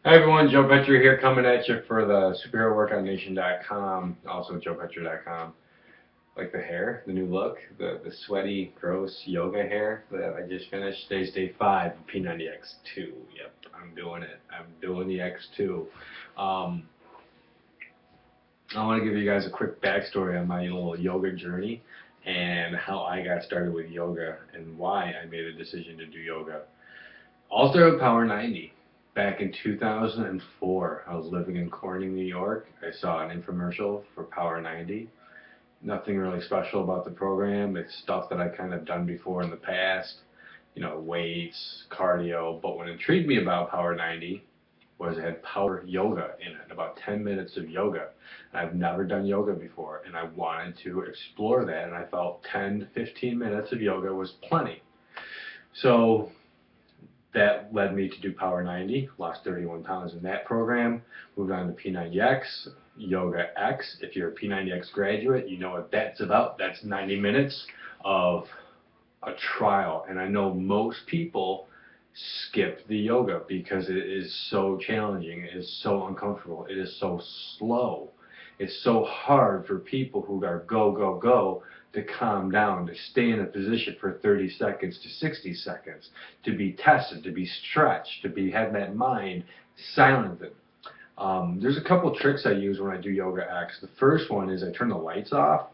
Hi everyone, Joe Petri here coming at you for the superheroworkoutnation.com, also joepetri.com. Like the hair, the new look, the sweaty, gross yoga hair that I just finished. Today's day 5 of P90X2. Yep, I'm doing it. I'm doing the X2. I want to give you guys a quick backstory on my little yoga journey and how I got started with yoga and why I made a decision to do yoga. All started with Power 90. Back in 2004, I was living in Corning, New York. I saw an infomercial for Power 90. Nothing really special about the program. It's stuff that I kind of done before in the past, you know, weights, cardio. But what intrigued me about Power 90 was it had power yoga in it, about 10 minutes of yoga. And I've never done yoga before, and I wanted to explore that, and I felt 10 to 15 minutes of yoga was plenty. So that led me to do Power 90, lost 31 pounds in that program, moved on to P90X, Yoga X. If you're a P90X graduate, you know what that's about. That's 90 minutes of a trial. And I know most people skip the yoga because it is so challenging, it is so uncomfortable, it is so slow. It's so hard for people who are go, go, go to calm down, to stay in a position for 30 seconds to 60 seconds, to be tested, to be stretched, to have that mind silenced. There's a couple tricks I use when I do Yoga X. The first one is I turn the lights off,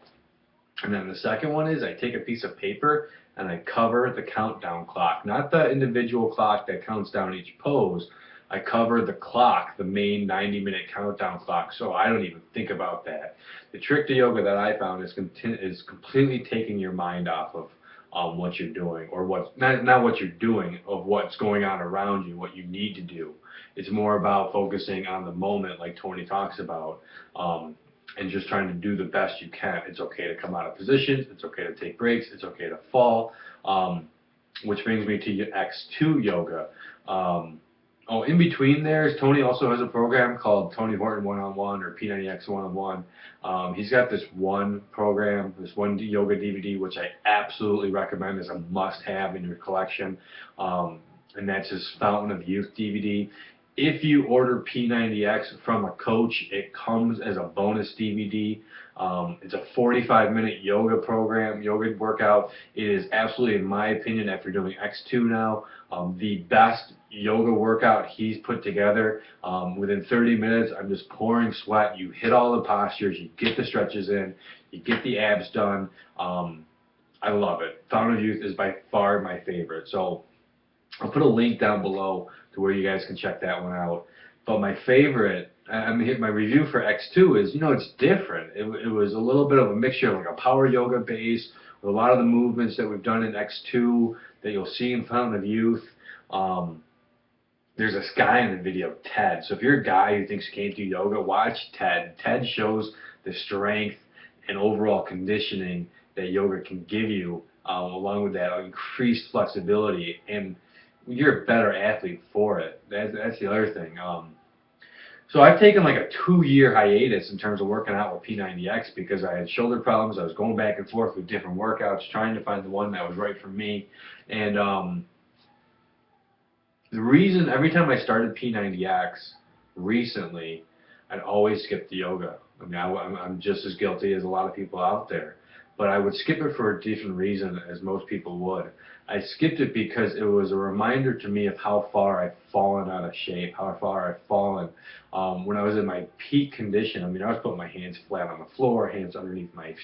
and then the second one is I take a piece of paper and I cover the countdown clock, not the individual clock that counts down each pose. I cover the clock, the main 90-minute countdown clock, so I don't even think about that. The trick to yoga that I found is completely taking your mind off of what you're doing, or not what you're doing, of what's going on around you, what you need to do. It's more about focusing on the moment, like Tony talks about, and just trying to do the best you can. It's okay to come out of positions. It's okay to take breaks. It's okay to fall. Which brings me to X2 yoga. In between there, Tony also has a program called Tony Horton One-on-One or P90X One-on-One. He's got this one program, this one yoga DVD, which I absolutely recommend as a must-have in your collection. And that's his Fountain of Youth DVD. If you order P90X from a coach, it comes as a bonus DVD. It's a 45-minute yoga program, yoga workout. It is absolutely, in my opinion, after doing X2 now, the best yoga workout he's put together. Within 30 minutes, I'm just pouring sweat. You hit all the postures, you get the stretches in, you get the abs done. I love it. Fountain of Youth is by far my favorite. So I'll put a link down below to where you guys can check that one out. But my favorite, my review for X2 is, it's different. It was a little bit of a mixture, like a power yoga base, with a lot of the movements that we've done in X2 that you'll see in Fountain of Youth. There's this guy in the video, Ted. So if you're a guy who thinks you can't do yoga, watch Ted. Ted shows the strength and overall conditioning that yoga can give you, along with that increased flexibility, and you're a better athlete for it. That's the other thing. So I've taken like a 2-year hiatus in terms of working out with P90X because I had shoulder problems. I was going back and forth with different workouts, trying to find the one that was right for me. And the reason, every time I started P90X recently, I'd always skip the yoga. I mean, I'm just as guilty as a lot of people out there. But I would skip it for a different reason as most people would. I skipped it because it was a reminder to me of how far I've fallen out of shape, how far I've fallen. When I was in my peak condition, I was putting my hands flat on the floor, hands underneath my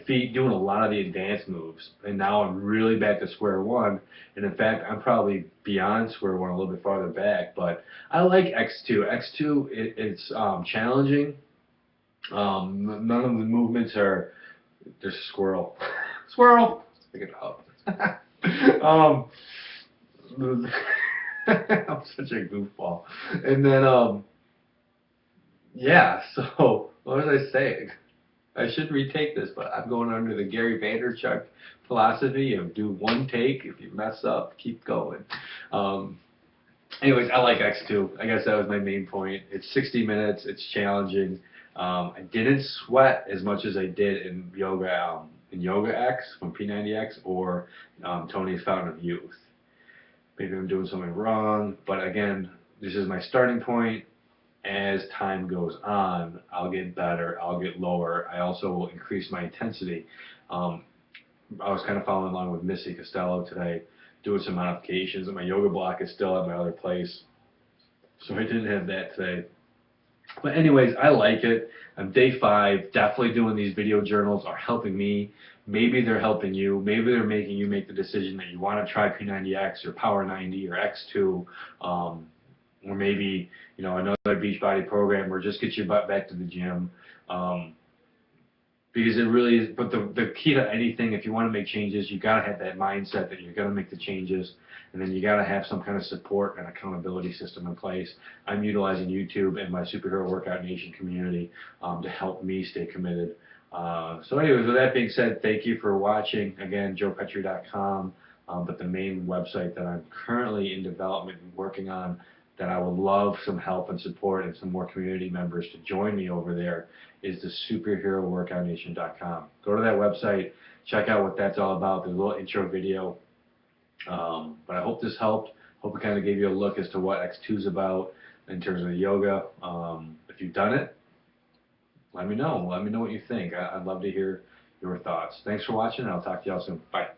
feet, doing a lot of the advanced moves. And now I'm really back to square one. And in fact, I'm probably beyond square one, a little bit farther back. But I like X2. X2, it's challenging. None of the movements are... There's a squirrel. Squirrel! Pick it up. I'm such a goofball. And then, yeah, so, what was I saying? I should retake this, but I'm going under the Gary Vaynerchuk philosophy of do one take. If you mess up, keep going. Anyways, I like X2. I guess that was my main point. It's 60 minutes. It's challenging. I didn't sweat as much as I did in Yoga X from P90X or Tony's Fountain of Youth. Maybe I'm doing something wrong, but again, this is my starting point. As time goes on, I'll get better, I'll get lower. I also will increase my intensity. I was kind of following along with Missy Costello today, doing some modifications, and my yoga block is still at my other place, so I didn't have that today. But anyways, I like it. I'm day 5, definitely doing these video journals are helping me. Maybe they're helping you. Maybe they're making you make the decision that you want to try P90X or Power 90 or X2, or maybe, you know, another Beachbody program, or just get your butt back to the gym. Because it really is, but the key to anything, if you want to make changes, you got to have that mindset that you're going to make the changes, and then you got to have some kind of support and accountability system in place. I'm utilizing YouTube and my Superhero Workout Nation community to help me stay committed. So anyways, with that being said, thank you for watching. Again, joepetri.com, but the main website that I'm currently in development and working on, that I would love some help and support and some more community members to join me over there, is the superheroworkoutnation.com. Go to that website, check out what that's all about. There's a little intro video. But I hope this helped. Hope it kind of gave you a look as to what X2 is about in terms of the yoga. If you've done it, let me know. Let me know what you think. I'd love to hear your thoughts. Thanks for watching, and I'll talk to y'all soon. Bye.